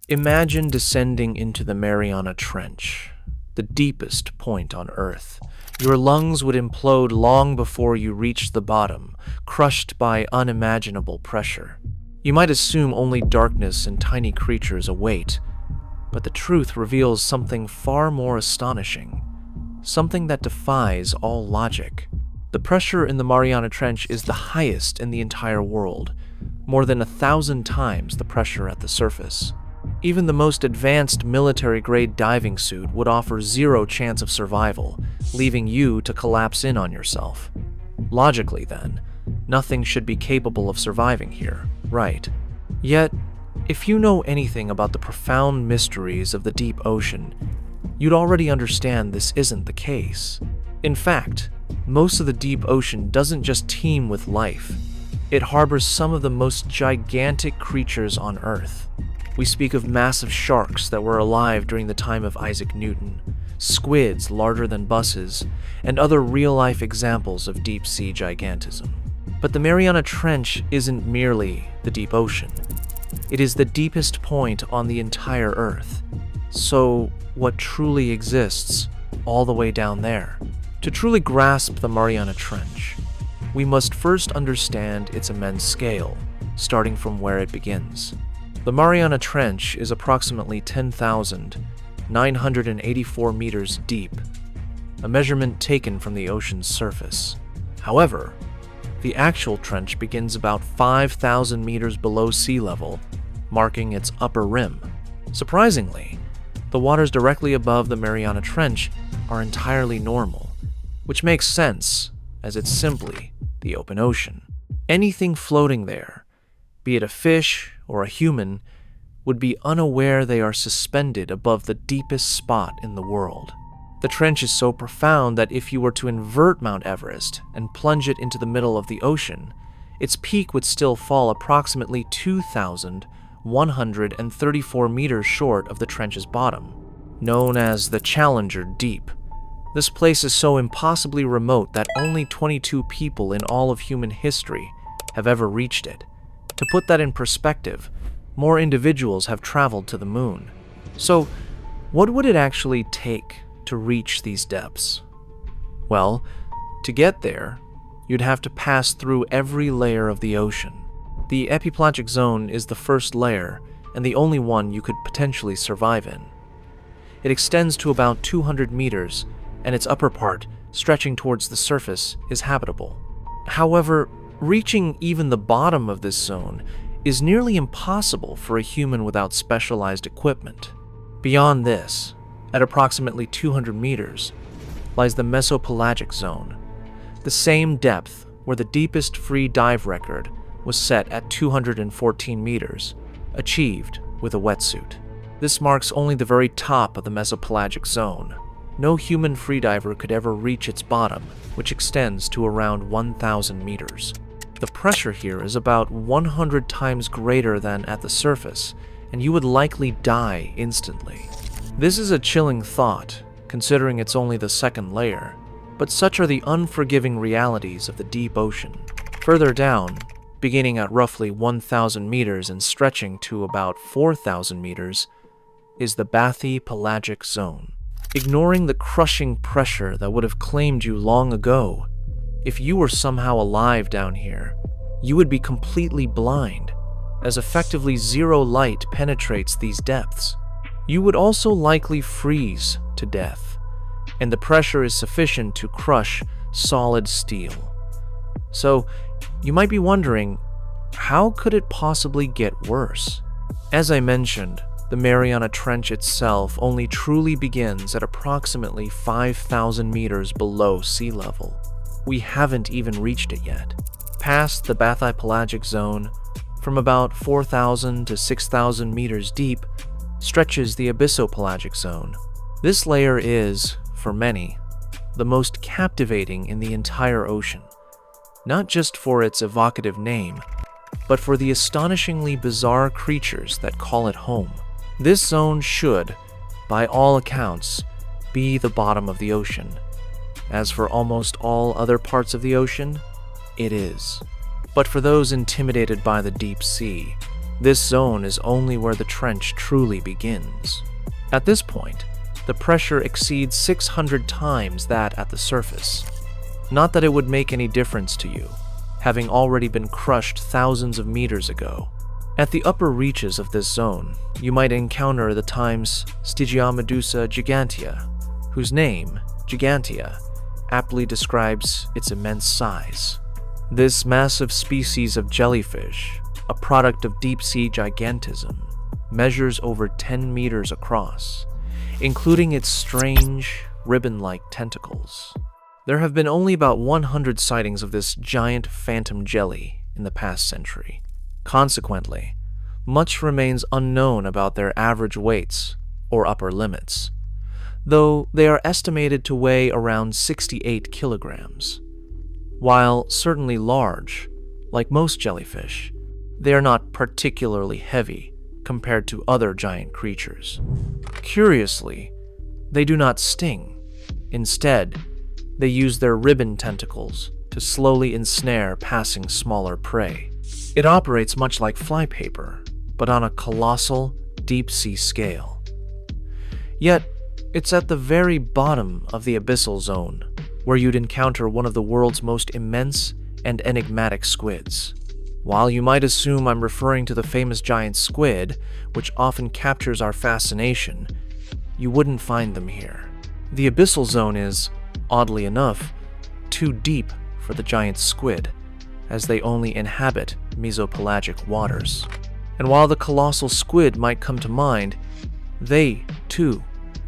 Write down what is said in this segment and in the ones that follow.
Imagine descending into the Mariana Trench, the deepest point on Earth. Your lungs would implode long before you reached the bottom, crushed by unimaginable pressure. You might assume only darkness and tiny creatures await, but the truth reveals something far more astonishing, something that defies all logic. The pressure in the Mariana Trench is the highest in the entire world, more than 1,000 times the pressure at the surface. Even the most advanced military-grade diving suit would offer zero chance of survival, leaving you to collapse in on yourself. Logically, then, nothing should be capable of surviving here, right? Yet, if you know anything about the profound mysteries of the deep ocean, you'd already understand this isn't the case. In fact, most of the deep ocean doesn't just teem with life. It harbors some of the most gigantic creatures on Earth. We speak of massive sharks that were alive during the time of Isaac Newton, squids larger than buses, and other real-life examples of deep-sea gigantism. But the Mariana Trench isn't merely the deep ocean. It is the deepest point on the entire Earth. So, what truly exists all the way down there? To truly grasp the Mariana Trench, we must first understand its immense scale, starting from where it begins. The Mariana Trench is approximately 10,984 meters deep, a measurement taken from the ocean's surface. However, the actual trench begins about 5,000 meters below sea level, marking its upper rim. Surprisingly, the waters directly above the Mariana Trench are entirely normal, which makes sense, as it's simply the open ocean. Anything floating there, be it a fish or a human, would be unaware they are suspended above the deepest spot in the world. The trench is so profound that if you were to invert Mount Everest and plunge it into the middle of the ocean, its peak would still fall approximately 2,134 meters short of the trench's bottom. Known as the Challenger Deep, this place is so impossibly remote that only 22 people in all of human history have ever reached it. To put that in perspective, more individuals have traveled to the moon. So, what would it actually take to reach these depths? Well, to get there, you'd have to pass through every layer of the ocean. The epipelagic zone is the first layer and the only one you could potentially survive in. It extends to about 200 meters, and its upper part, stretching towards the surface, is habitable. However, reaching even the bottom of this zone is nearly impossible for a human without specialized equipment. Beyond this, at approximately 200 meters, lies the mesopelagic zone, the same depth where the deepest free dive record was set at 214 meters, achieved with a wetsuit. This marks only the very top of the mesopelagic zone. No human freediver could ever reach its bottom, which extends to around 1,000 meters. The pressure here is about 100 times greater than at the surface, and you would likely die instantly. This is a chilling thought, considering it's only the second layer, but such are the unforgiving realities of the deep ocean. Further down, beginning at roughly 1,000 meters and stretching to about 4,000 meters, is the bathypelagic zone. Ignoring the crushing pressure that would have claimed you long ago, if you were somehow alive down here, you would be completely blind, as effectively zero light penetrates these depths. You would also likely freeze to death, and the pressure is sufficient to crush solid steel. So, you might be wondering, how could it possibly get worse? As I mentioned, the Mariana Trench itself only truly begins at approximately 5,000 meters below sea level. We haven't even reached it yet. Past the bathypelagic zone, from about 4,000 to 6,000 meters deep, stretches the abyssopelagic zone. This layer is, for many, the most captivating in the entire ocean, not just for its evocative name, but for the astonishingly bizarre creatures that call it home. This zone should, by all accounts, be the bottom of the ocean. As for almost all other parts of the ocean, it is. But for those intimidated by the deep sea, This zone is only where the trench truly begins. At this point, the pressure exceeds 600 times that at the surface. Not that it would make any difference to you, having already been crushed thousands of meters ago. At the upper reaches of this zone, you might encounter the Times Stygiamedusa gigantea, whose name, Gigantea, aptly describes its immense size. This massive species of jellyfish, a product of deep-sea gigantism, measures over 10 meters across, including its strange, ribbon-like tentacles. There have been only about 100 sightings of this giant phantom jelly in the past century. Consequently, much remains unknown about their average weights or upper limits, though they are estimated to weigh around 68 kilograms. While certainly large, like most jellyfish, they are not particularly heavy compared to other giant creatures. Curiously, they do not sting. Instead, they use their ribbon tentacles to slowly ensnare passing smaller prey. It operates much like flypaper, but on a colossal, deep-sea scale. Yet, it's at the very bottom of the abyssal zone, where you'd encounter one of the world's most immense and enigmatic squids. While you might assume I'm referring to the famous giant squid, which often captures our fascination, you wouldn't find them here. The abyssal zone is, oddly enough, too deep for the giant squid, as they only inhabit mesopelagic waters. And while the colossal squid might come to mind, they, too,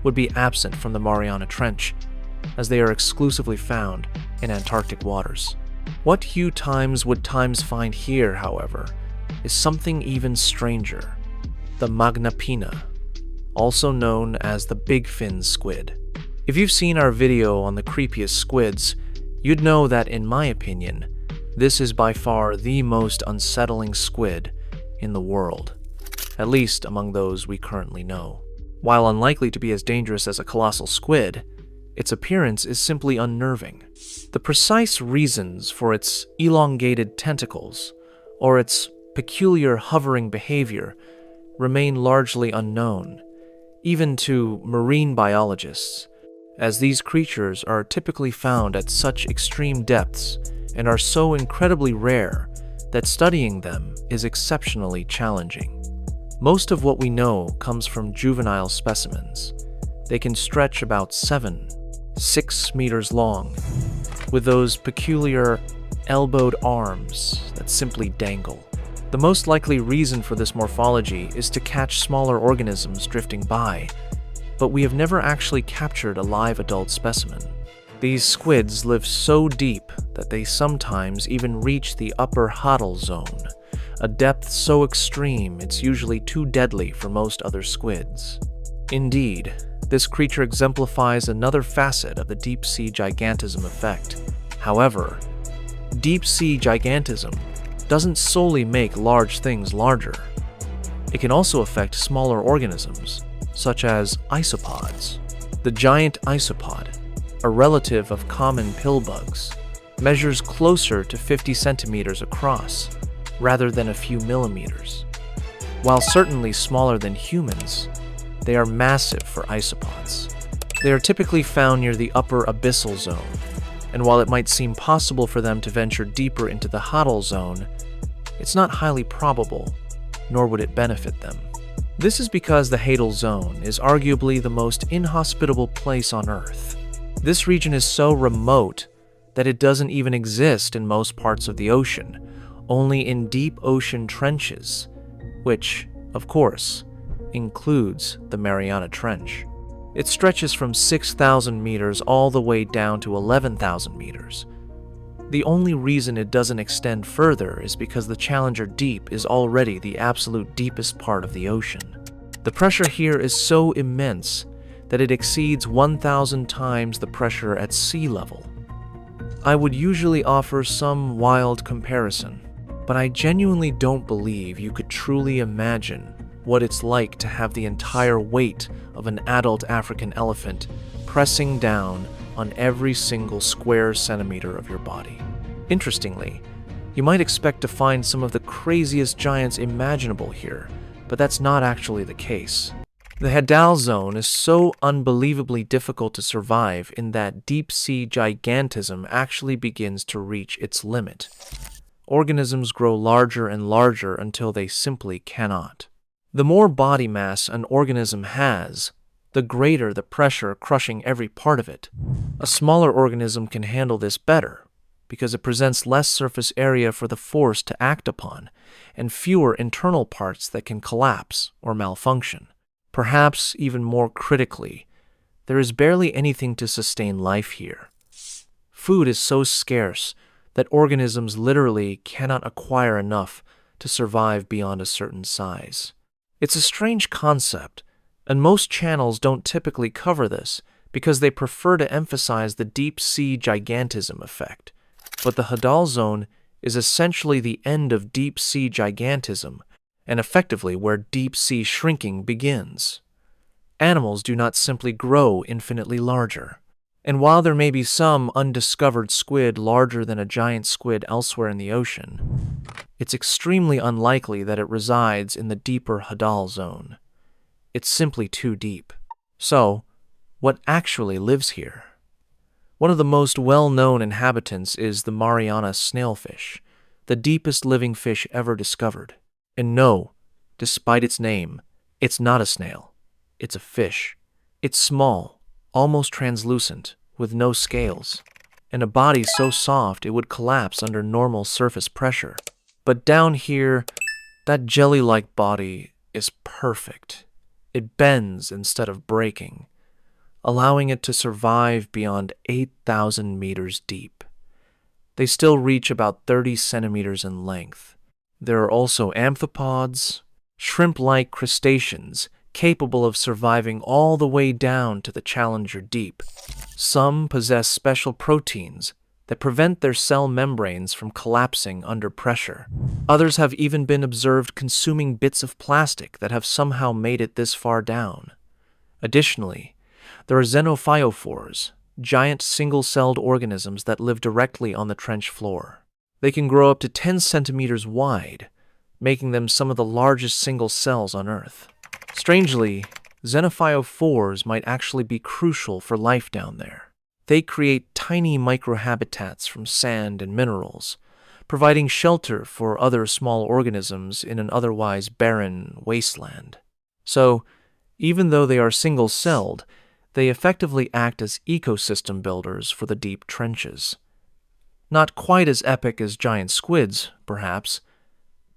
would be absent from the Mariana Trench, as they are exclusively found in Antarctic waters. What hue Times would Times find here, however, is something even stranger: the Magnapina, also known as the big fin squid. If you've seen our video on the creepiest squids, you'd know that, in my opinion, this is by far the most unsettling squid in the world, at least among those we currently know. While unlikely to be as dangerous as a colossal squid, its appearance is simply unnerving. The precise reasons for its elongated tentacles or its peculiar hovering behavior remain largely unknown, even to marine biologists, as these creatures are typically found at such extreme depths and are so incredibly rare that studying them is exceptionally challenging. Most of what we know comes from juvenile specimens. They can stretch about 6 meters long, with those peculiar elbowed arms that simply dangle. The most likely reason for this morphology is to catch smaller organisms drifting by, but we have never actually captured a live adult specimen. These squids live so deep that they sometimes even reach the upper Hadal zone, a depth so extreme it's usually too deadly for most other squids. Indeed, this creature exemplifies another facet of the deep-sea gigantism effect. However, deep-sea gigantism doesn't solely make large things larger. It can also affect smaller organisms, such as isopods. The giant isopod, a relative of common pill bugs, measures closer to 50 centimeters across, rather than a few millimeters. While certainly smaller than humans, they are massive for isopods. They are typically found near the upper abyssal zone, and while it might seem possible for them to venture deeper into the Hadal zone, it's not highly probable, nor would it benefit them. This is because the Hadal zone is arguably the most inhospitable place on Earth. This region is so remote that it doesn't even exist in most parts of the ocean, only in deep ocean trenches, which, of course, includes the Mariana Trench. It stretches from 6,000 meters all the way down to 11,000 meters. The only reason it doesn't extend further is because the Challenger Deep is already the absolute deepest part of the ocean. The pressure here is so immense that it exceeds 1,000 times the pressure at sea level. I would usually offer some wild comparison, but I genuinely don't believe you could truly imagine what it's like to have the entire weight of an adult African elephant pressing down on every single square centimeter of your body. Interestingly, You might expect to find some of the craziest giants imaginable here, but that's not actually the case. The Hadal zone is so unbelievably difficult to survive in that deep-sea gigantism actually begins to reach its limit. Organisms grow larger and larger until they simply cannot. The more body mass an organism has, the greater the pressure crushing every part of it. A smaller organism can handle this better, because it presents less surface area for the force to act upon, and fewer internal parts that can collapse or malfunction. Perhaps even more critically, there is barely anything to sustain life here. Food is so scarce that organisms literally cannot acquire enough to survive beyond a certain size. It's a strange concept, and most channels don't typically cover this because they prefer to emphasize the deep-sea gigantism effect. But the Hadal zone is essentially the end of deep-sea gigantism, and effectively where deep-sea shrinking begins. Animals do not simply grow infinitely larger. And while there may be some undiscovered squid larger than a giant squid elsewhere in the ocean, it's extremely unlikely that it resides in the deeper Hadal zone. It's simply too deep. So, what actually lives here? One of the most well-known inhabitants is the Mariana snailfish, the deepest living fish ever discovered. And no, despite its name, it's not a snail. It's a fish. It's small, almost translucent, with no scales, and a body so soft it would collapse under normal surface pressure. But down here, that jelly-like body is perfect. It bends instead of breaking, allowing it to survive beyond 8,000 meters deep. They still reach about 30 centimeters in length. There are also amphipods, shrimp-like crustaceans capable of surviving all the way down to the Challenger Deep. Some possess special proteins that prevent their cell membranes from collapsing under pressure. Others have even been observed consuming bits of plastic that have somehow made it this far down. Additionally, there are xenophyophores, giant single-celled organisms that live directly on the trench floor. They can grow up to 10 centimeters wide, making them some of the largest single cells on Earth. Strangely, xenophyophores might actually be crucial for life down there. They create tiny microhabitats from sand and minerals, providing shelter for other small organisms in an otherwise barren wasteland. So, even though they are single-celled, they effectively act as ecosystem builders for the deep trenches. Not quite as epic as giant squids, perhaps,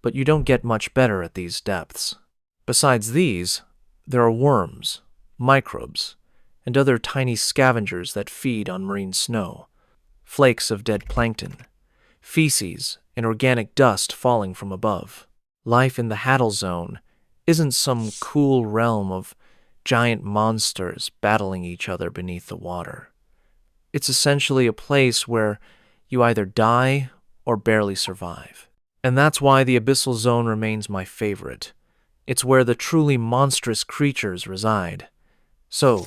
but you don't get much better at these depths. Besides these, there are worms, microbes, and other tiny scavengers that feed on marine snow, flakes of dead plankton, feces, and organic dust falling from above. Life in the Hadal zone isn't some cool realm of giant monsters battling each other beneath the water. It's essentially a place where you either die or barely survive. And that's why the abyssal zone remains my favorite. It's where the truly monstrous creatures reside. So,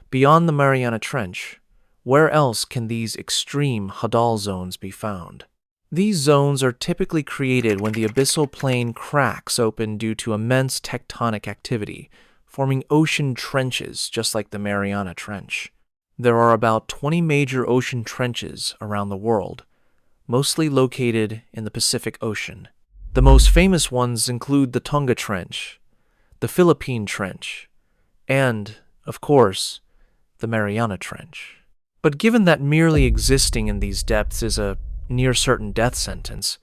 beyond the Mariana Trench, where else can these extreme Hadal zones be found? These zones are typically created when the abyssal plain cracks open due to immense tectonic activity, forming ocean trenches just like the Mariana Trench. There are about 20 major ocean trenches around the world, mostly located in the Pacific Ocean. The most famous ones include the Tonga Trench, the Philippine Trench, and, of course, the Mariana Trench. But given that merely existing in these depths is a near-certain death sentence,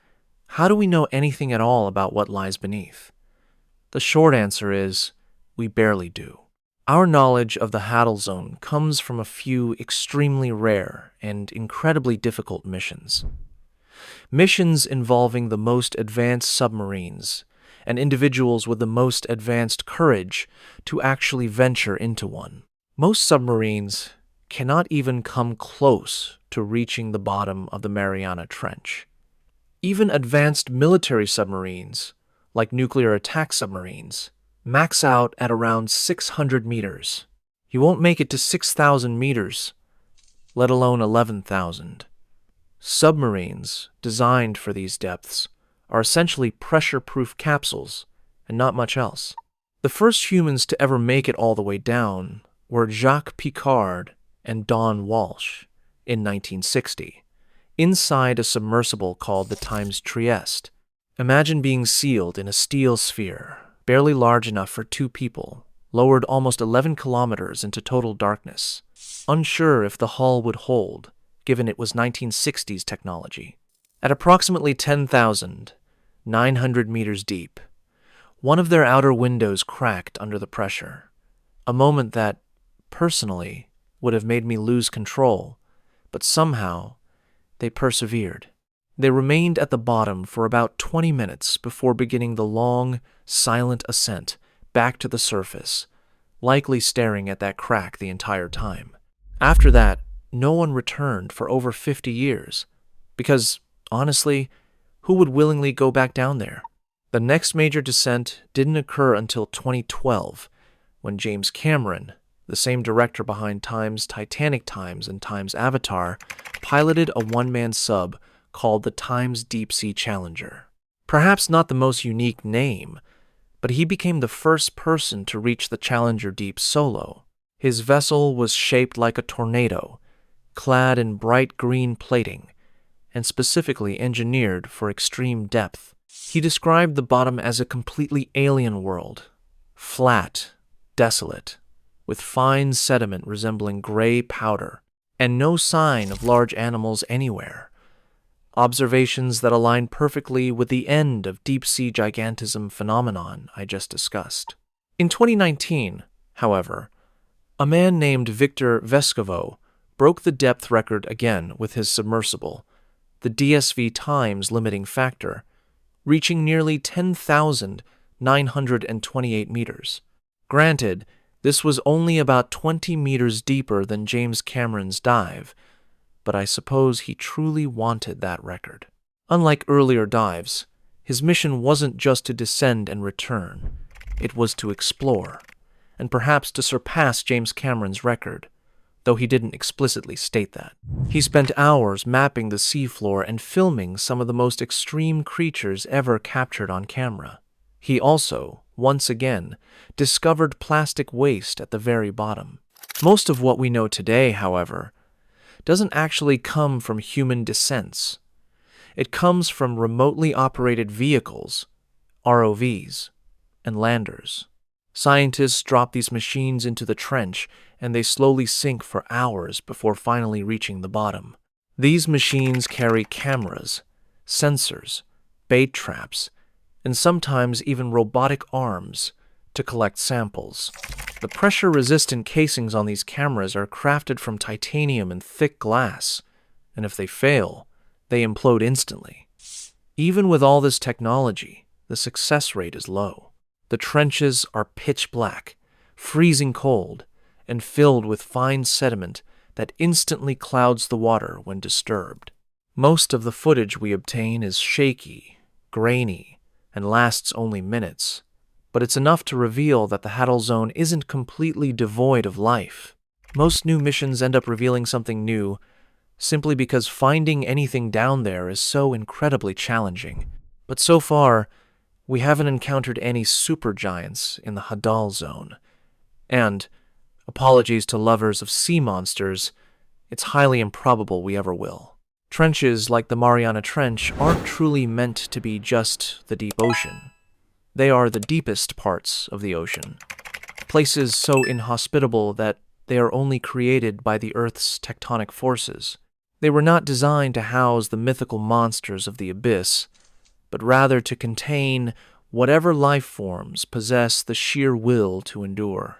how do we know anything at all about what lies beneath? The short answer is, we barely do. Our knowledge of the Hadal zone comes from a few extremely rare and incredibly difficult missions. Missions involving the most advanced submarines and individuals with the most advanced courage to actually venture into one. Most submarines cannot even come close to reaching the bottom of the Mariana Trench. Even advanced military submarines, like nuclear attack submarines, max out at around 600 meters. You won't make it to 6,000 meters, let alone 11,000. Submarines designed for these depths are essentially pressure-proof capsules and not much else. The first humans to ever make it all the way down were Jacques Piccard and Don Walsh in 1960, inside a submersible called the Times Trieste. Imagine being sealed in a steel sphere, barely large enough for two people, lowered almost 11 kilometers into total darkness, unsure if the hull would hold, given it was 1960s technology. At approximately 10,900 meters deep, one of their outer windows cracked under the pressure, a moment that, personally, would have made me lose control, but somehow they persevered. They remained at the bottom for about 20 minutes before beginning the long, silent ascent back to the surface, likely staring at that crack the entire time. After that, no one returned for over 50 years, because, honestly, who would willingly go back down there? The next major descent didn't occur until 2012, when James Cameron, the same director behind Time's Titanic Times and Time's Avatar, piloted a one-man sub called the Times Deep Sea Challenger. Perhaps not the most unique name, but he became the first person to reach the Challenger Deep solo. His vessel was shaped like a tornado, clad in bright green plating, and specifically engineered for extreme depth. He described the bottom as a completely alien world, flat, desolate, with fine sediment resembling gray powder, and no sign of large animals anywhere. Observations that align perfectly with the end of deep-sea gigantism phenomenon I just discussed. In 2019, however, a man named Victor Vescovo broke the depth record again with his submersible, the DSV Times limiting factor, reaching nearly 10,928 meters. Granted, this was only about 20 meters deeper than James Cameron's dive, but I suppose he truly wanted that record. Unlike earlier dives, his mission wasn't just to descend and return. It was to explore, and perhaps to surpass James Cameron's record, though he didn't explicitly state that. He spent hours mapping the seafloor and filming some of the most extreme creatures ever captured on camera. He also, once again, discovered plastic waste at the very bottom. Most of what we know today, however, doesn't actually come from human descents. It comes from remotely operated vehicles, ROVs, and landers. Scientists drop these machines into the trench, and they slowly sink for hours before finally reaching the bottom. These machines carry cameras, sensors, bait traps, and sometimes even robotic arms to collect samples. The pressure-resistant casings on these cameras are crafted from titanium and thick glass, and if they fail, they implode instantly. Even with all this technology, the success rate is low. The trenches are pitch black, freezing cold, and filled with fine sediment that instantly clouds the water when disturbed. Most of the footage we obtain is shaky, grainy, and lasts only minutes, but it's enough to reveal that the Hadal zone isn't completely devoid of life. Most new missions end up revealing something new simply because finding anything down there is so incredibly challenging. But so far, we haven't encountered any supergiants in the Hadal zone. And, apologies to lovers of sea monsters, it's highly improbable we ever will. Trenches like the Mariana Trench aren't truly meant to be just the deep ocean. They are the deepest parts of the ocean, places so inhospitable that they are only created by the Earth's tectonic forces. They were not designed to house the mythical monsters of the abyss, but rather to contain whatever life forms possess the sheer will to endure.